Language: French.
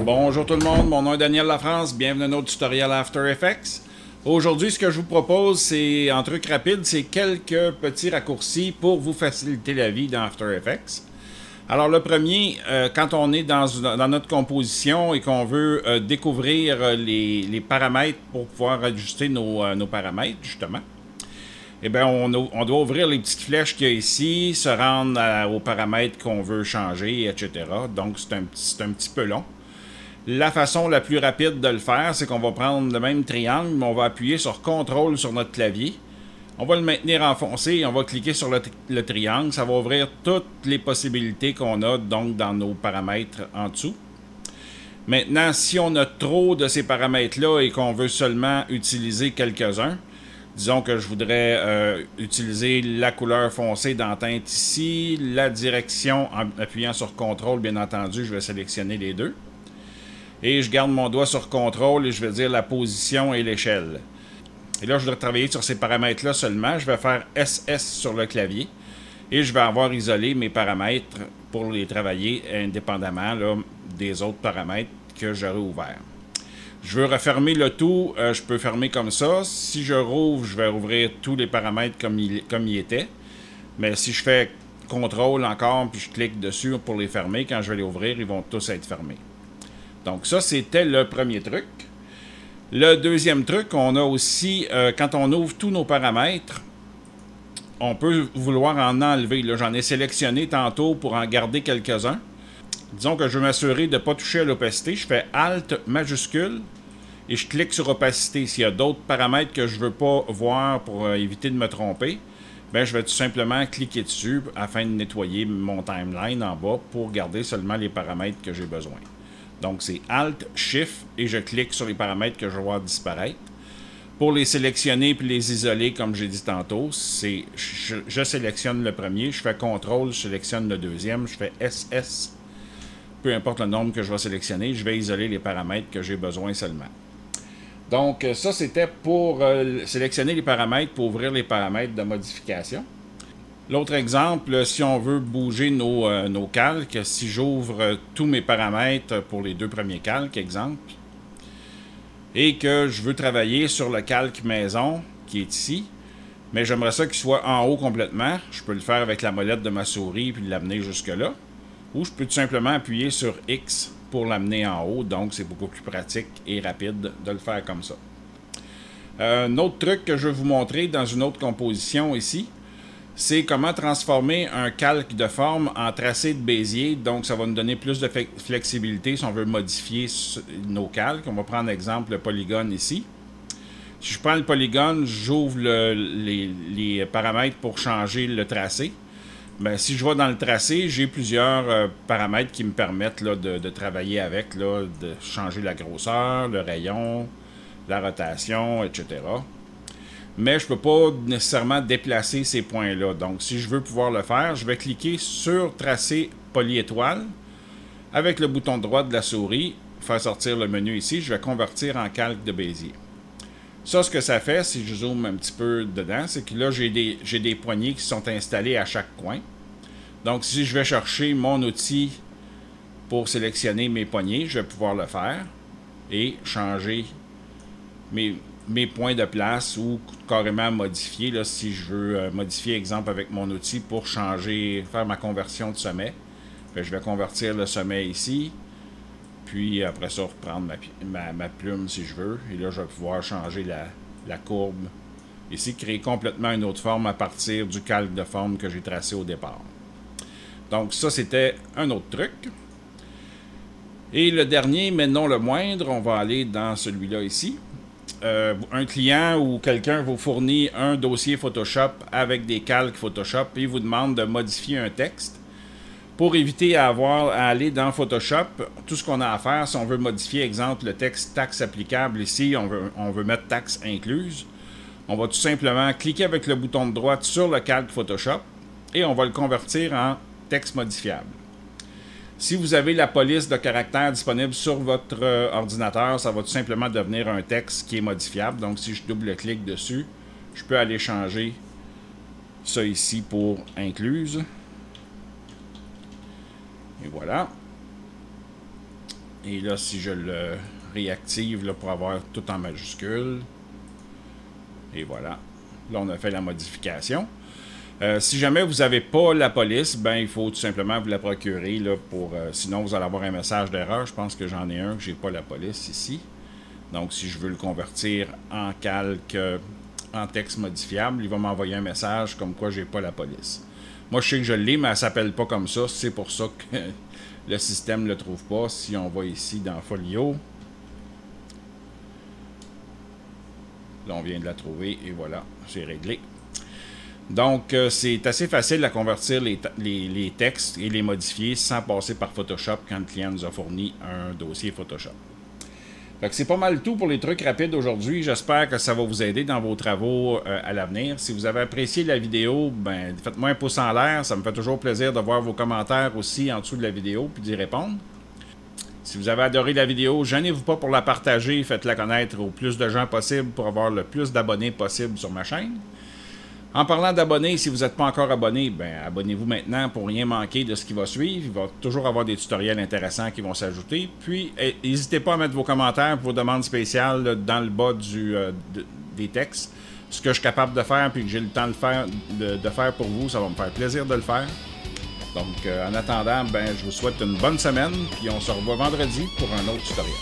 Bonjour tout le monde, mon nom est Daniel Lafrance, bienvenue à notre tutoriel After Effects. Aujourd'hui, ce que je vous propose, c'est en truc rapide, c'est quelques petits raccourcis pour vous faciliter la vie dans After Effects. Alors le premier, quand on est dans notre composition et qu'on veut découvrir les paramètres pour pouvoir ajuster nos paramètres, justement, eh bien, on doit ouvrir les petites flèches qu'il y a ici, se rendre aux paramètres qu'on veut changer, etc. Donc, c'est un petit peu long. La façon la plus rapide de le faire, c'est qu'on va prendre le même triangle, mais on va appuyer sur CTRL sur notre clavier. On va le maintenir enfoncé et on va cliquer sur le triangle. Ça va ouvrir toutes les possibilités qu'on a donc dans nos paramètres en dessous. Maintenant, si on a trop de ces paramètres-là et qu'on veut seulement utiliser quelques-uns, disons que je voudrais utiliser la couleur foncée d'entente ici, la direction en appuyant sur CTRL, bien entendu, je vais sélectionner les deux. Et je garde mon doigt sur CTRL et je vais dire la position et l'échelle. Et là, je voudrais travailler sur ces paramètres-là seulement. Je vais faire SS sur le clavier et je vais avoir isolé mes paramètres pour les travailler indépendamment là, des autres paramètres que j'aurai ouverts. Je veux refermer le tout, je peux fermer comme ça. Si je rouvre, je vais rouvrir tous les paramètres comme il était. Mais si je fais CTRL encore, puis je clique dessus pour les fermer, quand je vais les ouvrir, ils vont tous être fermés. Donc ça, c'était le premier truc. Le deuxième truc, on a aussi, quand on ouvre tous nos paramètres, on peut vouloir en enlever. Là, j'en ai sélectionné tantôt pour en garder quelques-uns. Disons que je veux m'assurer de ne pas toucher à l'opacité. Je fais Alt majuscule et je clique sur opacité. S'il y a d'autres paramètres que je ne veux pas voir pour éviter de me tromper, ben, je vais tout simplement cliquer dessus afin de nettoyer mon timeline en bas pour garder seulement les paramètres que j'ai besoin. Donc, c'est Alt, Shift, et je clique sur les paramètres que je vais voir disparaître. Pour les sélectionner puis les isoler, comme j'ai dit tantôt, c'est je sélectionne le premier, je fais CTRL, je sélectionne le deuxième, je fais SS. Peu importe le nombre que je vais sélectionner, je vais isoler les paramètres que j'ai besoin seulement. Donc, ça, c'était pour sélectionner les paramètres, pour ouvrir les paramètres de modification. L'autre exemple, si on veut bouger nos calques, si j'ouvre tous mes paramètres pour les deux premiers calques, exemple, et que je veux travailler sur le calque maison, qui est ici, mais j'aimerais ça qu'il soit en haut complètement, je peux le faire avec la molette de ma souris puis l'amener jusque-là, ou je peux tout simplement appuyer sur X pour l'amener en haut, donc c'est beaucoup plus pratique et rapide de le faire comme ça. Un autre truc que je vais vous montrer dans une autre composition ici, c'est comment transformer un calque de forme en tracé de Bézier. Donc, ça va nous donner plus de flexibilité si on veut modifier nos calques. On va prendre exemple le polygone ici. Si je prends le polygone, j'ouvre les paramètres pour changer le tracé. Bien, si je vais dans le tracé, j'ai plusieurs paramètres qui me permettent là, de travailler avec, là, de changer la grosseur, le rayon, la rotation, etc. Mais je ne peux pas nécessairement déplacer ces points-là. Donc, si je veux pouvoir le faire, je vais cliquer sur Tracer polyétoile avec le bouton droit de la souris, faire sortir le menu ici, je vais convertir en calque de Bézier. Ça, ce que ça fait, si je zoome un petit peu dedans, c'est que là, j'ai des poignées qui sont installées à chaque coin. Donc, si je vais chercher mon outil pour sélectionner mes poignées, je vais pouvoir le faire et changer mes points de place ou carrément modifier, là, si je veux modifier, exemple, avec mon outil pour changer, faire ma conversion de sommet. Bien, je vais convertir le sommet ici, puis après ça, reprendre ma plume si je veux, et là, je vais pouvoir changer la courbe ici, créer complètement une autre forme à partir du calque de forme que j'ai tracé au départ. Donc, ça, c'était un autre truc. Et le dernier, mais non le moindre, on va aller dans celui-là ici. Un client ou quelqu'un vous fournit un dossier Photoshop avec des calques Photoshop et vous demande de modifier un texte. Pour éviter à aller dans Photoshop, tout ce qu'on a à faire, si on veut modifier, exemple, le texte taxe applicable ici, on veut mettre taxe incluse, on va tout simplement cliquer avec le bouton de droite sur le calque Photoshop et on va le convertir en texte modifiable. Si vous avez la police de caractère disponible sur votre ordinateur, ça va tout simplement devenir un texte qui est modifiable. Donc, si je double-clique dessus, je peux aller changer ça ici pour incluse. Et voilà. Et là, si je le réactive là, pour avoir tout en majuscule. Et voilà. Là, on a fait la modification. Si jamais vous n'avez pas la police, ben il faut tout simplement vous la procurer. Là, sinon, vous allez avoir un message d'erreur. Je pense que j'en ai un que j'ai pas la police ici. Donc, si je veux le convertir en calque, en texte modifiable, il va m'envoyer un message comme quoi j'ai pas la police. Moi, je sais que je l'ai, mais elle s'appelle pas comme ça. C'est pour ça que le système ne le trouve pas. Si on va ici dans Folio, là, on vient de la trouver et voilà, c'est réglé. Donc, c'est assez facile à convertir les textes et les modifier sans passer par Photoshop quand le client nous a fourni un dossier Photoshop. Fait que c'est pas mal tout pour les trucs rapides aujourd'hui. J'espère que ça va vous aider dans vos travaux à l'avenir. Si vous avez apprécié la vidéo, ben faites-moi un pouce en l'air. Ça me fait toujours plaisir de voir vos commentaires aussi en dessous de la vidéo puis d'y répondre. Si vous avez adoré la vidéo, gênez-vous pas pour la partager. Faites-la connaître au plus de gens possible pour avoir le plus d'abonnés possible sur ma chaîne. En parlant d'abonnés, si vous n'êtes pas encore abonné, ben abonnez-vous maintenant pour rien manquer de ce qui va suivre. Il va toujours avoir des tutoriels intéressants qui vont s'ajouter. Puis, n'hésitez pas à mettre vos commentaires, vos demandes spéciales là, dans le bas des textes. Ce que je suis capable de faire, puis que j'ai le temps de faire pour vous, ça va me faire plaisir de le faire. Donc, en attendant, ben, je vous souhaite une bonne semaine, puis on se revoit vendredi pour un autre tutoriel.